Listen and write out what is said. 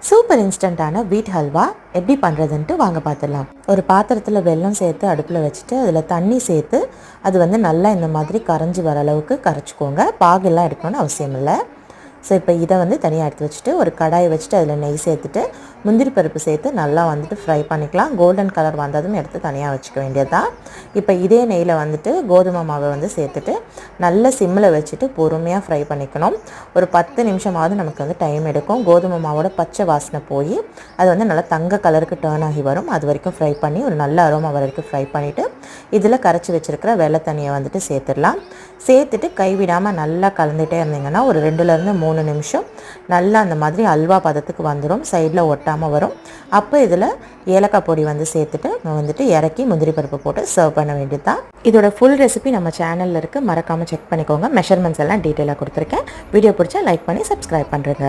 Super இன்ஸ்டன்ட்டான வீட் ஹல்வா எப்படி பண்ணுறதுன்ட்டு வாங்க பார்த்துடலாம். ஒரு பாத்திரத்தில் வெல்லம் சேர்த்து அடுப்பில் வச்சுட்டு அதில் தண்ணி சேர்த்து அது வந்து நல்லா இந்த மாதிரி கரைஞ்சி வர அளவுக்கு கரைச்சிக்கோங்க. பாகெல்லாம் எடுக்கணும்னு அவசியம் இல்லை. ஸோ இப்போ இதை வந்து தனியாக எடுத்து வச்சுட்டு ஒரு கடாயை வச்சுட்டு அதில் நெய் சேர்த்துட்டு முந்திரி பருப்பு சேர்த்து நல்லா வந்துட்டு ஃப்ரை பண்ணிக்கலாம். கோல்டன் கலர் வந்ததும் எடுத்து தனியாக வச்சுக்க வேண்டியது தான். இப்போ இதே நெய்யில் வந்துட்டு கோதுமை மாவை வந்து சேர்த்துட்டு நல்ல சிம்மில் வச்சுட்டு பொறுமையாக ஃப்ரை பண்ணிக்கணும். ஒரு 10 நிமிஷமாவது நமக்கு வந்து டைம் எடுக்கும். கோதுமை மாவோட பச்சை வாசனை போய் அது வந்து நல்லா தங்க கலருக்கு டேர்ன் ஆகி வரும். அது வரைக்கும் ஃப்ரை பண்ணி ஒரு நல்ல அரோமா வரைக்கும் ஃப்ரை பண்ணிவிட்டு இதில் கரைச்சி வச்சுருக்கிற வெள்ளை தண்ணியை வந்துட்டு சேர்த்துடலாம். சேர்த்துட்டு கைவிடாமல் நல்லா கலந்துகிட்டே இருந்தீங்கன்னா ஒரு 2லேருந்து 3 நிமிஷம் நல்லா அந்த மாதிரி அல்வா பதத்துக்கு வந்துடும். சைடில் ஒட்டாமல் வரும். அப்போ இதில் ஏலக்காய் பொடி வந்து சேர்த்துட்டு வந்துட்டு இறக்கி முந்திரி பருப்பு போட்டு சர்வ் பண்ண வேண்டியது தான். இதோட ஃபுல் ரெசிபி நம்ம சேனலில் இருக்குது, மறக்காமல் செக் பண்ணிக்கோங்க. மெஷர்மெண்ட்ஸ் எல்லாம் டீட்டெயிலாக கொடுத்துருக்கேன். வீடியோ பிடிச்சா லைக் பண்ணி சப்ஸ்கிரைப் பண்ணுறேங்க.